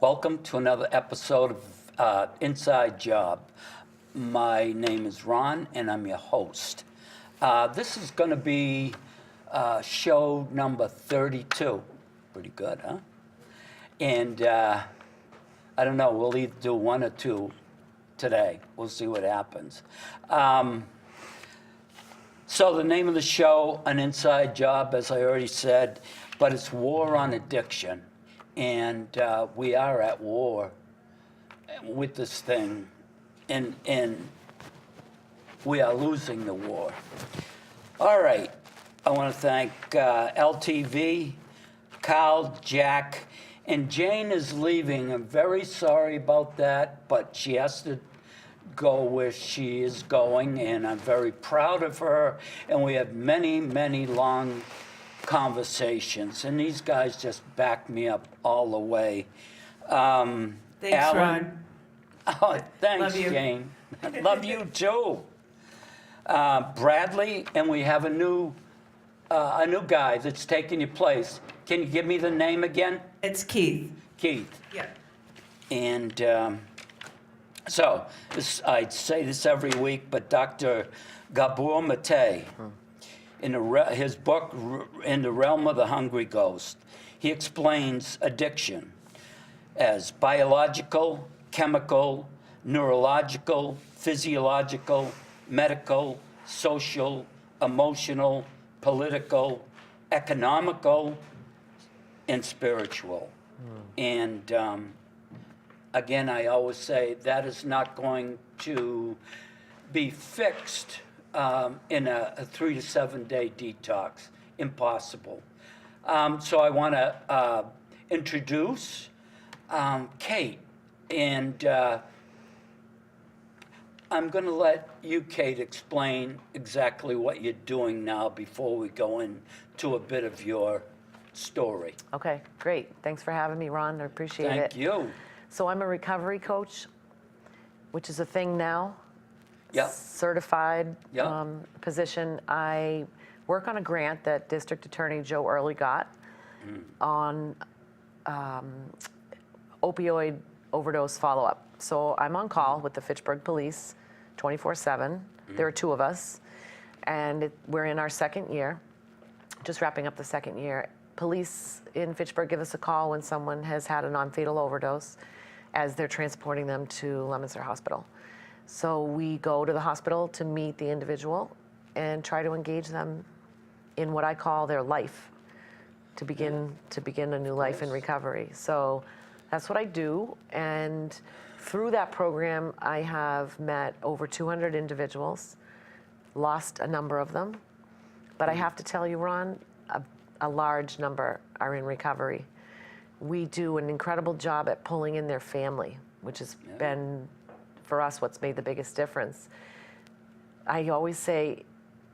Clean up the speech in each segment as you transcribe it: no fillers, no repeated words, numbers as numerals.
Welcome to another episode of Inside Job. My name is Ron, and I'm your host. This is going to be show number 32. Pretty good, huh? And I don't know, we'll either do one or two today. We'll see what happens. So the name of the show, An Inside Job, as I already said, but it's War on Addiction. And we are at war with this thing, and we are losing the war. All right, I want to thank LTV, Carl, Jack, and Jane is leaving. I'm very sorry about that, but she has to go where she is going, and I'm very proud of her, and we have many, many long conversations, and these guys just back me up all the way. Thanks, Alan, Ron. oh, thanks, Love you. Jane. Love you too. Bradley, and we have a new guy that's taking your place. Can you give me the name again? It's Keith. Keith. Yeah. And so I say this every week, but Dr. Gabor Mate, in his book, In the Realm of the Hungry Ghost, he explains addiction as biological, chemical, neurological, physiological, medical, social, emotional, political, economical, and spiritual. And again, I always say that is not going to be fixed in a 3 to 7 day detox. Impossible. So I want to introduce Kate, and I'm going to let you, Kate, explain exactly what you're doing now before we go into a bit of your story. Okay, great. Thanks for having me, Ron. I appreciate it. Thank you. So I'm a recovery coach, which is a thing now. Yeah. Certified Yeah. position. I work on a grant that District Attorney Joe Early got on opioid overdose follow-up. So I'm on call with the Fitchburg Police 24/7. There are two of us, and we're in our second year, just wrapping up the second year. Police in Fitchburg give us a call when someone has had a non-fatal overdose as they're transporting them to Leominster Hospital. So we go to the hospital to meet the individual and try to engage them in what I call their life, to begin a new life in recovery. So that's what I do, and through that program, I have met over 200 individuals, lost a number of them, but I have to tell you, Ron, a large number are in recovery. We do an incredible job at pulling in their family, which has been, for us, what's made the biggest difference. I always say,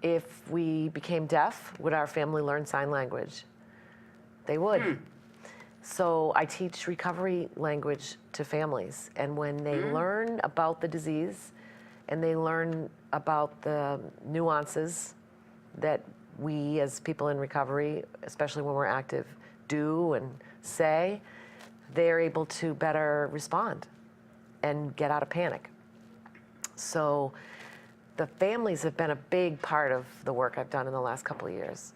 if we became deaf, would our family learn sign language? They would. So I teach recovery language to families, and when they learn about the disease and they learn about the nuances that we as people in recovery, especially when we're active, do and say, they're able to better respond and get out of panic. So the families have been a big part of the work I've done in the last couple of years.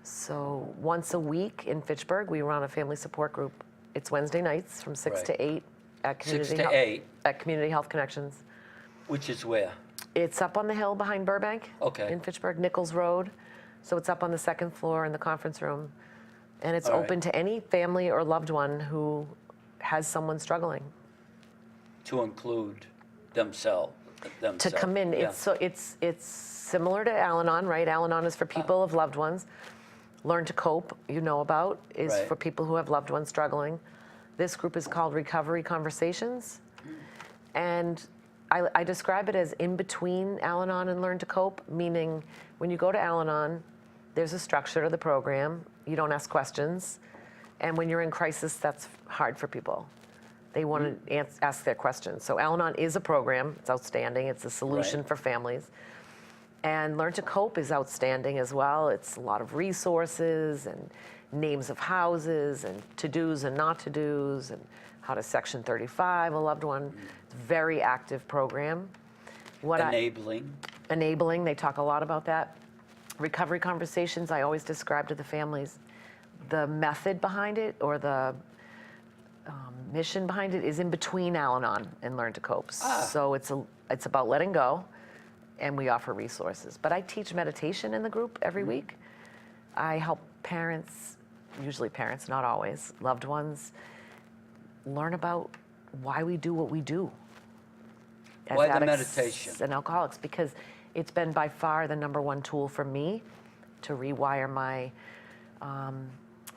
So once a week in Fitchburg, we run a family support group. It's Wednesday nights from 6 to 8 at 6 to 8. At Community Health Connections. Which is where? It's up on the hill behind Burbank. Okay. In Fitchburg, Nichols Road. So it's up on the second floor in the conference room. And it's All right. open to any family or loved one who has someone struggling. To include themselves. To come in. Yeah. It's similar to Al-Anon, right? Al-Anon is for people of loved ones. Learn to Cope, you know about, is Right. for people who have loved ones struggling. This group is called Recovery Conversations. And I describe it as in between Al-Anon and Learn to Cope, meaning when you go to Al-Anon, there's a structure to the program. You don't ask questions. And when you're in crisis, that's hard for people. They want to ask their questions. So Al-Anon is a program. It's outstanding. It's a solution Right. for families. And Learn to Cope is outstanding as well. It's a lot of resources and names of houses and to-dos and not to-dos and how to Section 35 a loved one. It's a very active program. Enabling, they talk a lot about that. Recovery conversations, I always describe to the families the method behind it, or the mission behind it is in between Al-Anon and Learn to Cope. So it's about letting go, and we offer resources. But I teach meditation in the group every week. I help parents, usually parents, not always, loved ones, learn about why we do what we do as Why the addicts meditation? and alcoholics, because it's been by far the #1 tool for me to rewire my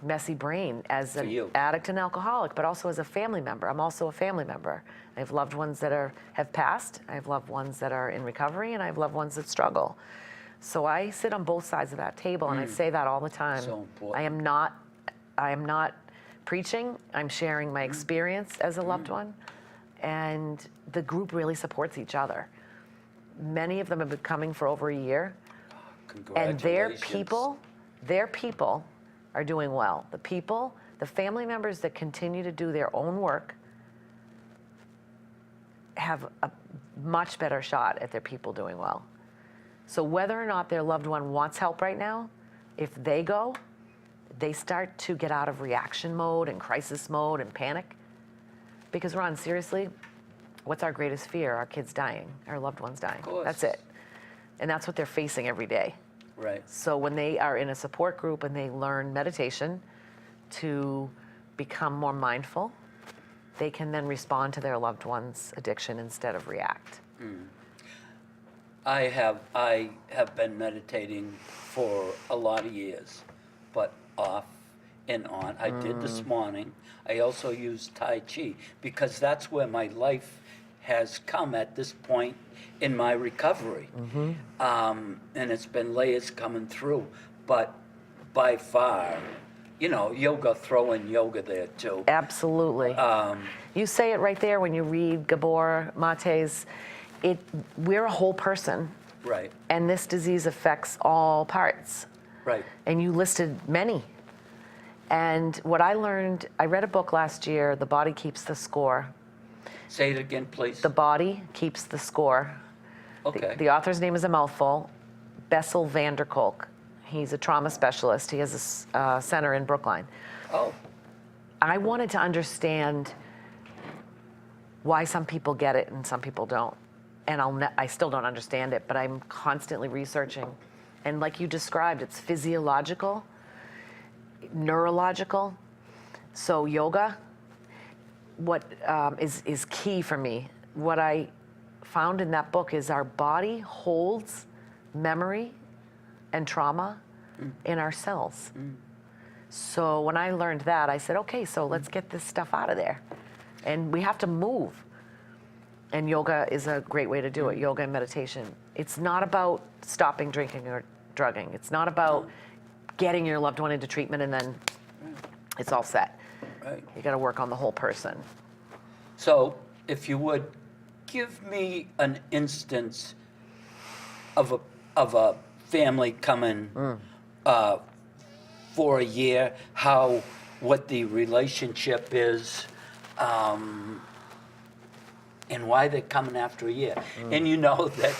messy brain as an addict and alcoholic, but also as a family member. I'm also a family member. I have loved ones that have passed. I have loved ones that are in recovery, and I have loved ones that struggle. So I sit on both sides of that table, and I say that all the time. So important. I am not preaching. I'm sharing my experience as a loved one, and the group really supports each other. Many of them have been coming for over a year, and their people are doing well. The family members that continue to do their own work have a much better shot at their people doing well. So whether or not their loved one wants help right now, if they go, they start to get out of reaction mode and crisis mode and panic. Because Ron, seriously, what's our greatest fear? Our kids dying, our loved ones dying. Of course. That's it. And that's what they're facing every day. Right. So when they are in a support group and they learn meditation to become more mindful, they can then respond to their loved one's addiction instead of react. I have been meditating for a lot of years, but off and on. I did this morning. I also use Tai Chi because that's where my life has come at this point in my recovery. And it's been layers coming through, but by far, yoga, throw in yoga there too. Absolutely. You say it right there when you read Gabor Mate's, we're a whole person. Right. And this disease affects all parts. Right. And you listed many. And what I learned, I read a book last year, The Body Keeps the Score. Say it again, please. The Body Keeps the Score. Okay. The author's name is a mouthful, Bessel van der Kolk. He's a trauma specialist. He has a center in Brookline. Oh. I wanted to understand why some people get it and some people don't. And I still don't understand it, but I'm constantly researching. And like you described, it's physiological, neurological. So yoga, what is key for me, what I found in that book is our body holds memory and trauma in our cells. So when I learned that, I said, okay, so let's get this stuff out of there. And we have to move. And yoga is a great way to do it, yoga and meditation. It's not about stopping drinking or drugging. It's not about getting your loved one into treatment and then it's all set. Right. You got to work on the whole person. So, if you would, give me an instance of a family coming for a year, what the relationship is, and why they're coming after a year. And you know that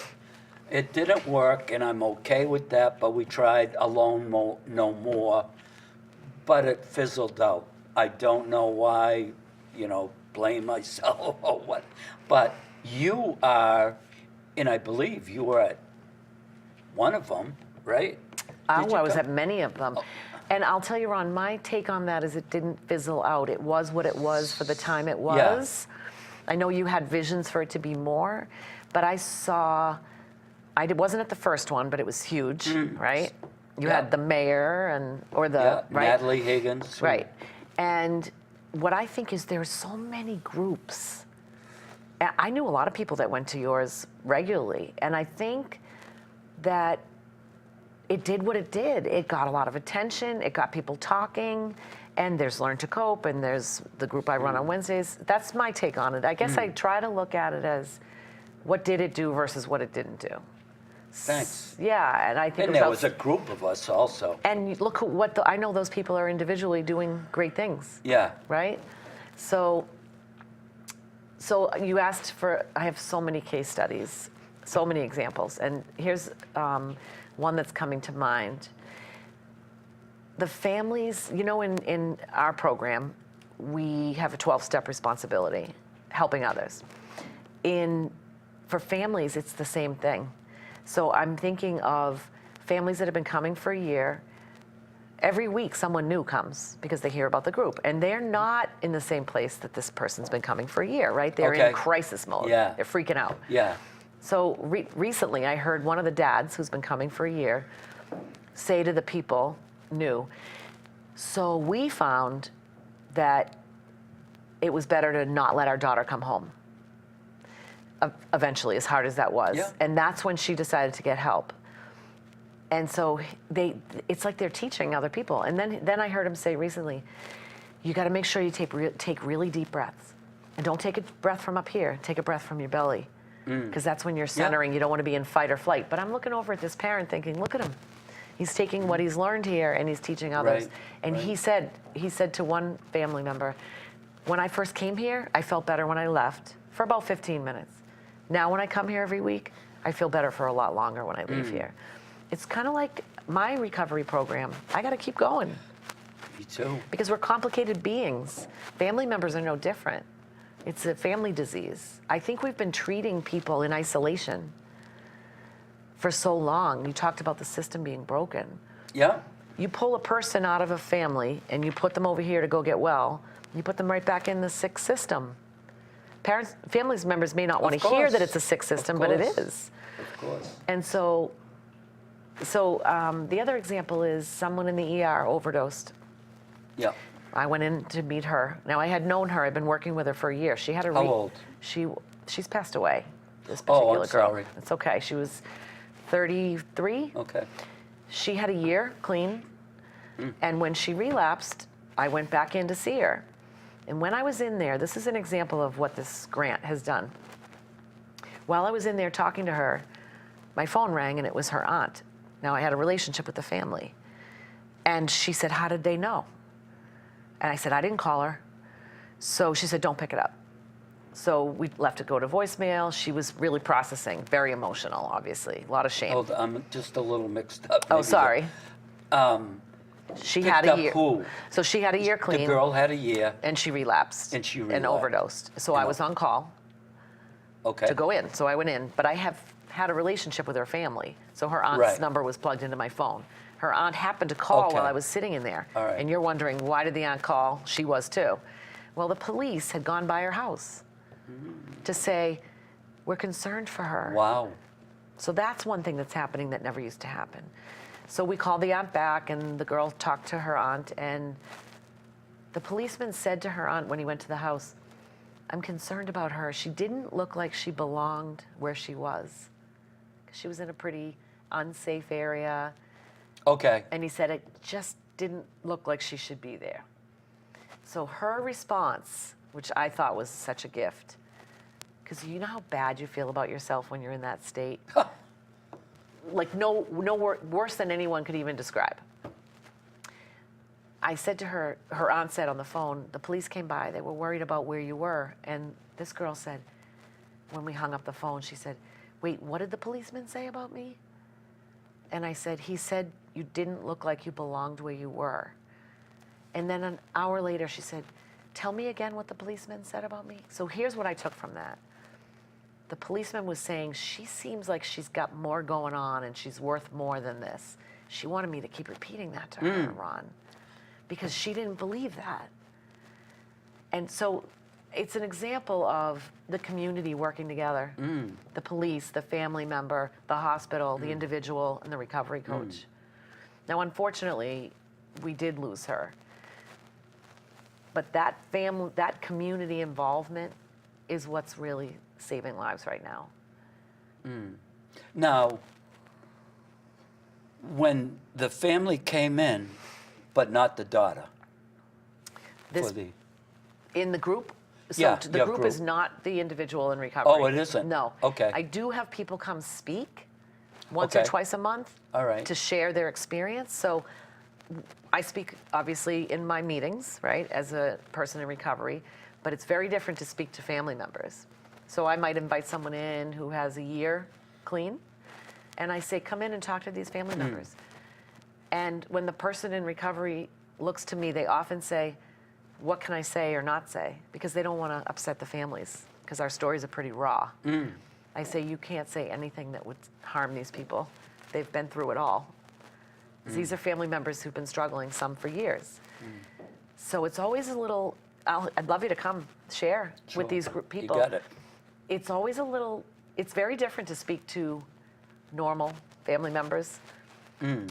it didn't work, and I'm okay with that, but we tried Alone No More, but it fizzled out. I don't know why, blame myself or what. But you are, and I believe you were at one of them, right? I was at many of them. And I'll tell you, Ron, my take on that is it didn't fizzle out. It was what it was for the time it was. Yeah. I know you had visions for it to be more, but I wasn't at the first one, but it was huge, right? You had the mayor right? Natalie Higgins. Right. And what I think is there's so many groups. I knew a lot of people that went to yours regularly, and I think that it did what it did. It got a lot of attention, it got people talking, and there's Learn to Cope, and there's the group I run on Wednesdays. That's my take on it. I guess I try to look at it as what did it do versus what it didn't do. Thanks. Yeah, and I think And there was a group of us also. And look I know those people are individually doing great things. Yeah. Right? So So you asked for, I have so many case studies, so many examples, and here's one that's coming to mind. The families, in our program, we have a 12-step responsibility, helping others. For families, it's the same thing. So I'm thinking of families that have been coming for a year. Every week, someone new comes because they hear about the group. And they're not in the same place that this person's been coming for a year, right? They're Okay. in crisis mode. Yeah. They're freaking out. Yeah. So recently, I heard one of the dads who's been coming for a year say to the people new, so we found that it was better to not let our daughter come home. Eventually, as hard as that was. Yeah. And that's when she decided to get help. And so it's like they're teaching other people. And then I heard him say recently, you got to make sure you take really deep breaths. And don't take a breath from up here, take a breath from your belly. Because that's when you're centering. You don't want to be in fight or flight. But I'm looking over at this parent thinking, look at him. He's taking what he's learned here and he's teaching others. Right, And right. he said to one family member, when I first came here, I felt better when I left for about 15 minutes. Now when I come here every week, I feel better for a lot longer when I leave here. It's kind of like my recovery program. I got to keep going Me too. because we're complicated beings. Family members are no different. It's a family disease. I think we've been treating people in isolation for so long. You talked about the system being broken. Yeah. You pull a person out of a family and you put them over here to go get well, you put them right back in the sick system. Family members may not want to hear course. that it's a sick system, but it course. is. Of course. And so the other example is someone in the ER overdosed. Yeah. I went in to meet her. Now, I had known her. I'd been working with her for a year. She had a How old? She's passed away, this Oh, particular I'm girl. sorry. It's okay. She was 33. Okay. She had a year clean. And when she relapsed, I went back in to see her. And when I was in there, this is an example of what this grant has done. While I was in there talking to her, my phone rang and it was her aunt. Now, I had a relationship with the family. And she said, how did they know? And I said, I didn't call her. So she said, don't pick it up. So we left it go to voicemail. She was really processing, very emotional, obviously, a lot of shame. Hold on, I'm just a little mixed up. Oh, Maybe sorry. She had picked a up year. who? So she had a year clean. The girl had a year. And she relapsed. And she And relapsed. overdosed. So I was on call Okay. to go in. So I went in. But I have had a relationship with her family. So her aunt's Right. number was plugged into my phone. Her aunt happened to call Okay. while I was sitting in there. All right. And you're wondering, why did the aunt call? She was too. Well, the police had gone by her house to say, we're concerned for her. Wow. So that's one thing that's happening that never used to happen. So we called the aunt back, and the girl talked to her aunt, and the policeman said to her aunt when he went to the house, I'm concerned about her. She didn't look like she belonged where she was. She was in a pretty unsafe area, Okay. and he said it just didn't look like she should be there. So her response, which I thought was such a gift, because you know how bad you feel about yourself when you're in that state? Like worse than anyone could even describe. I said to her, her aunt said on the phone, the police came by, they were worried about where you were. And this girl said, when we hung up the phone, she said, wait, what did the policeman say about me? And I said, he said you didn't look like you belonged where you were. And then an hour later, she said, tell me again what the policeman said about me. So here's what I took from that. The policeman was saying, she seems like she's got more going on and she's worth more than this. She wanted me to keep repeating that to her, Ron, because she didn't believe that. And so it's an example of the community working together. The police, the family member, the hospital, the individual, and the recovery coach. Now, unfortunately, we did lose her. But that family, that community involvement is what's really saving lives right now. Now, when the family came in, but not the daughter, This for the, in the group. So Yeah, the your group is group. not the individual in recovery. Oh, it isn't? No. Okay. I do have people come speak once or Okay. twice a month. All right. To share their experience. So I speak obviously in my meetings, right, as a person in recovery, But it's very different to speak to family members. So I might invite someone in who has a year clean, and I say, come in and talk to these family members. And when the person in recovery looks to me, they often say, what can I say or not say? Because they don't want to upset the families, because our stories are pretty raw. I say, you can't say anything that would harm these people. They've been through it all. These are family members who've been struggling, some for years. So it's always a little, I'd love you to come share Sure. with these people. You got it. It's always a little, it's very different to speak to normal family members,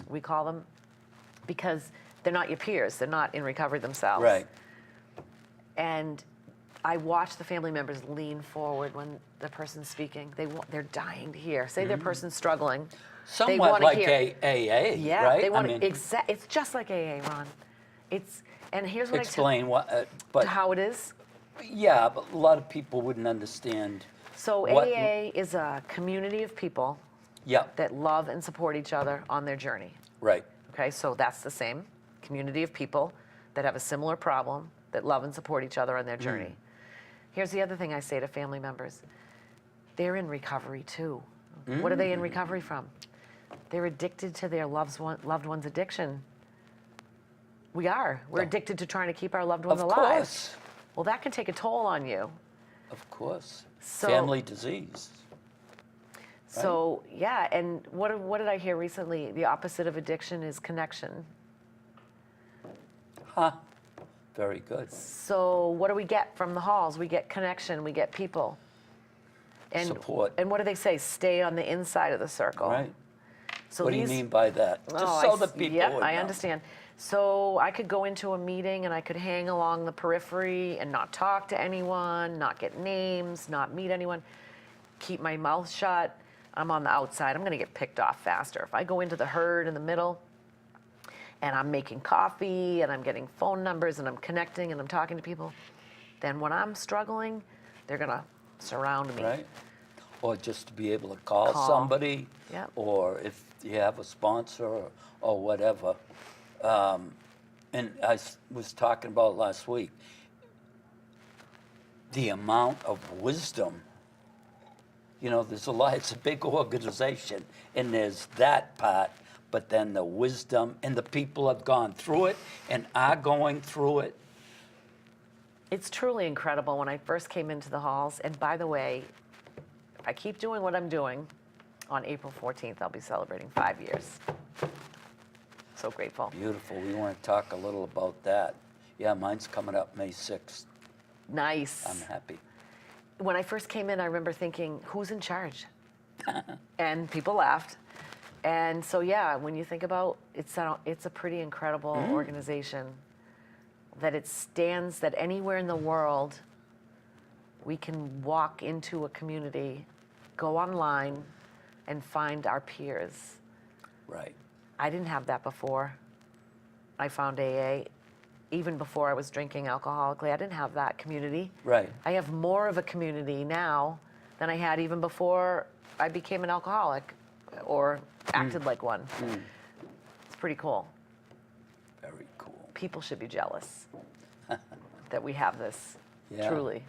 we call them, because they're not your peers. They're not in recovery themselves. Right. And I watch the family members lean forward when the person's speaking. They're dying to hear. Say their person's struggling. they Somewhat wanna like hear. AA, Yeah, right? they want I mean, to. It's just like AA, Ron. And here's what explain what, I but tell how it is. yeah, but a lot of people wouldn't understand. So What- AA is a community of people Yeah, that love and support each other on their journey. right. Okay, so that's the same community of people that have a similar problem, that love and support each other on their journey. Here's the other thing I say to family members. They're in recovery too. What are they in recovery from? They're addicted to their loved one's addiction. We are. We're addicted to trying to keep our loved ones Of alive. course, Well, that can take a toll on you. of course. So- Family disease. So, yeah, and what did I hear recently? The opposite of addiction is connection. Huh. Very good. So what do we get from the halls? We get connection, we get people. And, Support. And what do they say? Stay on the inside of the circle. Right. So What do you these- mean by that? Oh, Just so I the s- people Yep, would I know. understand. So I could go into a meeting and I could hang along the periphery and not talk to anyone, not get names, not meet anyone, keep my mouth shut. I'm on the outside. I'm going to get picked off faster. If I go into the herd in the middle and I'm making coffee and I'm getting phone numbers and I'm connecting and I'm talking to people, then when I'm struggling, they're going to surround me. Right? Or just to be able to call Call. somebody. Yep. Or if you have a sponsor or whatever. And I was talking about last week, the amount of wisdom. You know, there's a lot, it's a big organization, and there's that part, but then the wisdom, and the people have gone through it and are going through it. It's truly incredible when I first came into the halls. And by the way, if I keep doing what I'm doing, on April 14th, I'll be celebrating 5 years. So grateful. Beautiful. We want to talk a little about that. Yeah, mine's coming up May 6th. Nice. I'm happy. When I first came in, I remember thinking, who's in charge? And people laughed. And so, yeah, when you think about it's a pretty incredible organization that it stands that anywhere in the world we can walk into a community, go online, and find our peers. Right. I didn't have that before. I found AA. Even before I was drinking alcoholically, I didn't have that community. Right. I have more of a community now than I had even before I became an alcoholic or acted like one. It's pretty cool. Very cool. People should be jealous that we have this, Yeah. truly.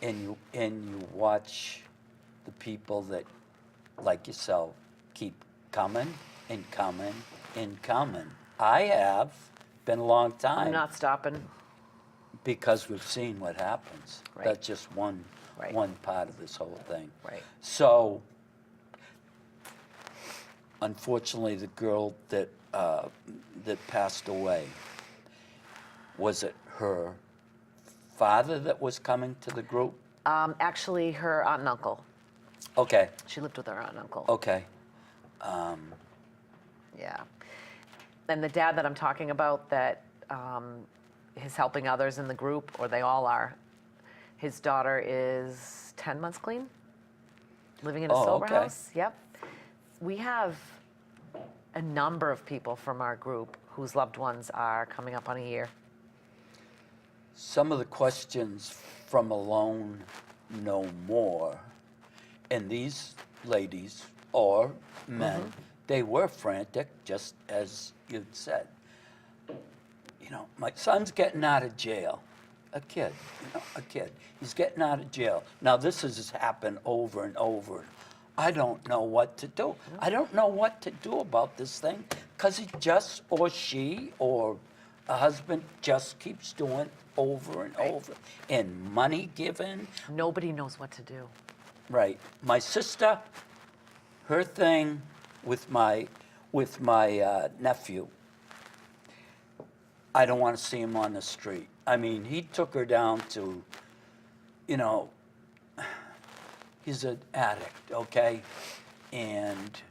And you watch the people that, like yourself, keep coming and coming and coming. I have been a long time. I'm not stopping. Because we've seen what happens. Right. That's just one Right. one part of this whole thing. Right. So, unfortunately, the girl that passed away, was it her father that was coming to the group? Actually, her aunt and uncle. Okay. She lived with her aunt and uncle. Okay. Yeah. And the dad that I'm talking about that is helping others in the group, or they all are, his daughter is 10 months clean, living in a Oh, sober okay. house. Yep. We have a number of people from our group whose loved ones are coming up on a year. Some of the questions from Alone No More, and these ladies or men, they were frantic, just as you'd said. You know, my son's getting out of jail. a kid, a kid. He's getting out of jail. Now, this has happened over and over. I don't know what to do. I don't know what to do about this thing because he just, or she, or a husband just keeps doing over and over. And money given. Nobody knows what to do. Right. My sister, her thing with my nephew, I don't want to see him on the street. I mean, he took her down to, he's an addict, okay? And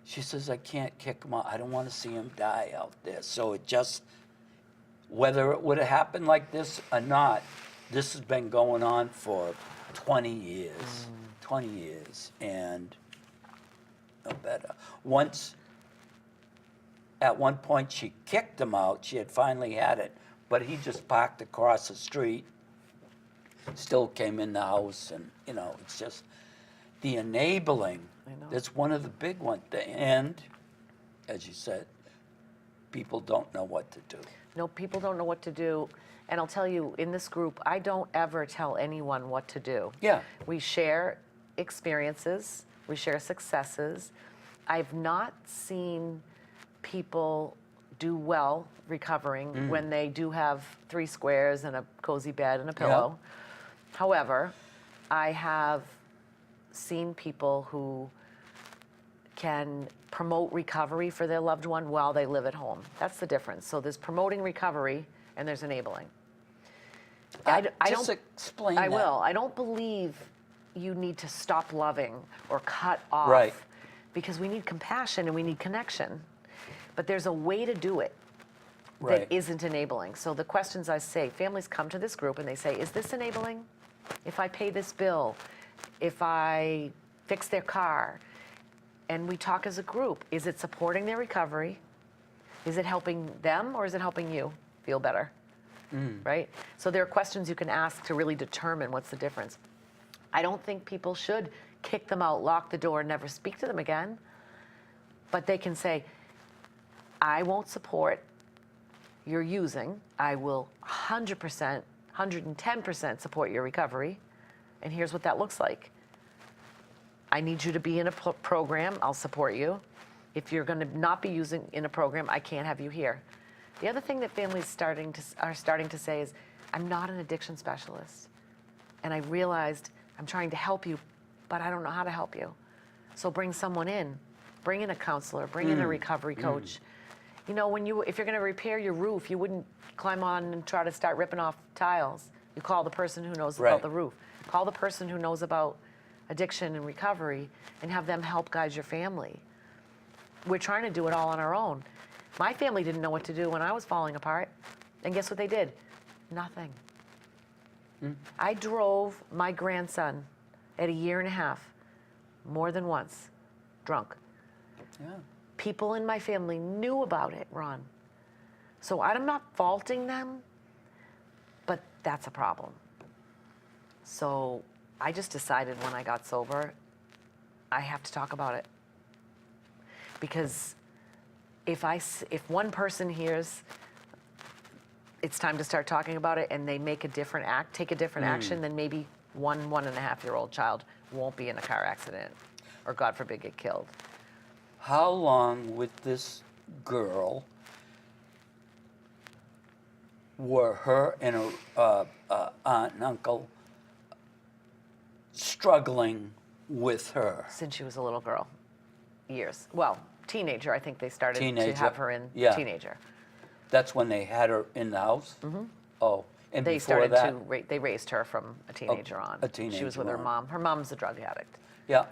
she says, I can't kick him out. I don't want to see him die out there. So it just, whether it would have happened like this or not, this has been going on for 20 years. 20 years, and no better. At one point, she kicked him out. She had finally had it, but he just parked across the street, still came in the house, and, it's just the enabling. I know. That's one of the big ones. And, as you said, people don't know what to do. No, people don't know what to do. And I'll tell you, in this group, I don't ever tell anyone what to do. Yeah. We share experiences, we share successes. I've not seen people do well recovering when they do have 3 squares and a cozy bed and a pillow. However, I have seen people who can promote recovery for their loved one while they live at home. That's the difference. So there's promoting recovery and there's enabling. I Just don't. explain I that. will. I don't believe you need to stop loving or cut off. Right. Because we need compassion and we need connection. But there's a way to do it Right. that isn't enabling. So the questions I say, families come to this group and they say, is this enabling? If I pay this bill, if I fix their car, and we talk as a group, is it supporting their recovery? Is it helping them or is it helping you feel better? Right? So there are questions you can ask to really determine what's the difference. I don't think people should kick them out, lock the door, and never speak to them again. But they can say, I won't support your using. I will 100%, 110% support your recovery. And here's what that looks like. I need you to be in a program. I'll support you. If you're going to not be using in a program, I can't have you here. The other thing that families are starting to say is, I'm not an addiction specialist. And I realized I'm trying to help you, but I don't know how to help you. So bring someone in. Bring in a counselor. Bring in a recovery coach. If you're going to repair your roof, you wouldn't climb on and try to start ripping off tiles. You call the person who knows Right. about the roof. Call the person who knows about addiction and recovery and have them help guide your family. We're trying to do it all on our own. My family didn't know what to do when I was falling apart. And guess what they did? Nothing. I drove my grandson at 1.5 years more than once, drunk. Yeah. People in my family knew about it, Ron. So I'm not faulting them, but that's a problem. So I just decided when I got sober, I have to talk about it. Because if one person hears it's time to start talking about it and they make a different take a different action, then maybe 1.5-year-old child won't be in a car accident or, God forbid, get killed. How long with this girl were her and her aunt and uncle struggling with her? Since she was a little girl. Years. Well, teenager. I think they started Teenager. to have her in Yeah. teenager. That's when they had her in the house? Mm-hmm. Oh, and They before started that? they raised her from a teenager on. a teenager She was with her on. mom. Her mom's a drug addict. Yeah.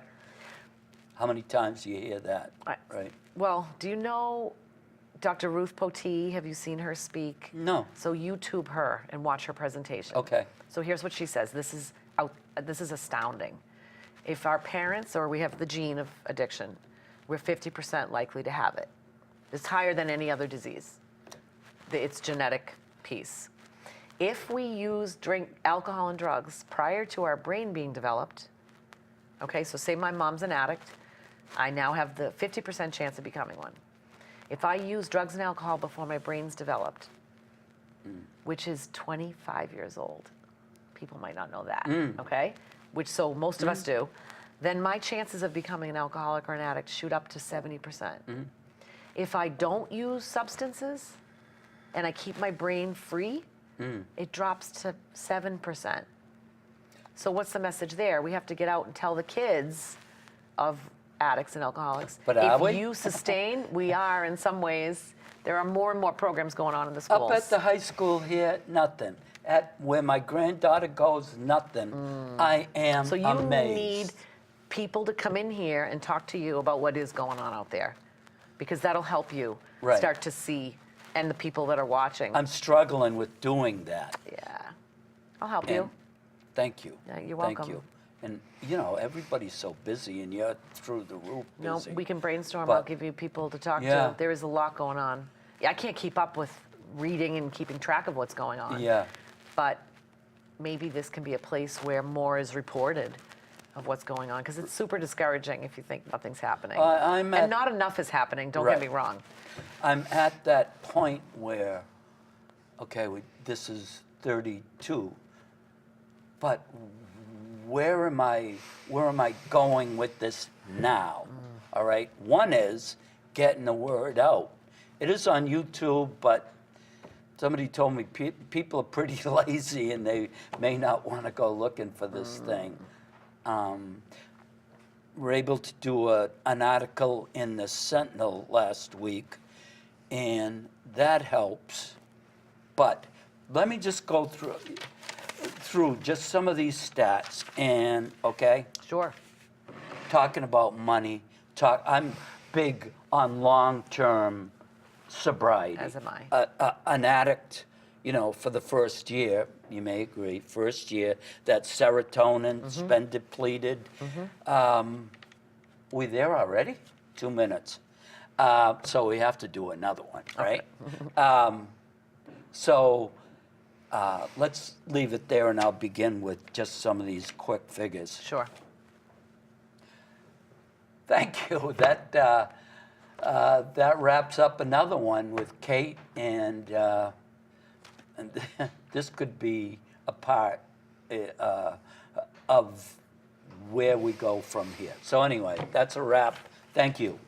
How many times do you hear that? I- Right. Well, do you know Dr. Ruth Potee? Have you seen her speak? No. So YouTube her and watch her presentation. Okay. So here's what she says. This is astounding. If our parents or we have the gene of addiction, we're 50% likely to have it. It's higher than any other disease. It's genetic piece. If we drink alcohol and drugs prior to our brain being developed, okay, so say my mom's an addict, I now have the 50% chance of becoming one. If I use drugs and alcohol before my brain's developed, which is 25 years old. People might not know that, okay? Which, so most of us do. Then my chances of becoming an alcoholic or an addict shoot up to 70%. If I don't use substances and I keep my brain free, it drops to 7%. So what's the message there? We have to get out and tell the kids of addicts and alcoholics. But are if we? you sustain, we are in some ways. There are more and more programs going on in the schools. Up at the high school here, nothing. At where my granddaughter goes, nothing. I am So you amazed. need people to come in here and talk to you about what is going on out there, because that'll help you Right. start to see, and the people that are watching. I'm struggling with doing that. Yeah, I'll help And you. thank you. Yeah, you're Thank welcome. you. And, you know, everybody's so busy, and you're through the roof No, busy. we can brainstorm. But- I'll give you people to talk Yeah. to. There is a lot going on. Yeah, I can't keep up with reading and keeping track of what's going on. Yeah. But maybe this can be a place where more is reported of what's going on, because it's super discouraging if you think nothing's happening. I'm at- and not enough is happening, don't Right. get me wrong. I'm at that point where, okay, this is 32, but where am I going with this now? All right, one is getting the word out. It is on YouTube, but somebody told me people are pretty lazy and they may not want to go looking for this thing. We're able to do an article in the Sentinel last week, and that helps. But let me just go through just some of these stats, and okay, Sure. talking about money. I'm big on long-term sobriety. As am I. An addict, you know, for the first year, you may agree, first year, that serotonin's been depleted. We there already? 2 minutes. So we have to do another one, right? So let's leave it there, and I'll begin with just some of these quick figures. Sure. Thank you. That wraps up another one with Kate, and this could be a part of where we go from here. So anyway, that's a wrap. Thank you.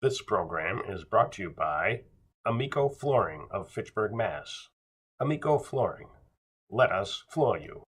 This program is brought to you by Amico Flooring of Fitchburg, Mass. Amico Flooring. Let us floor you.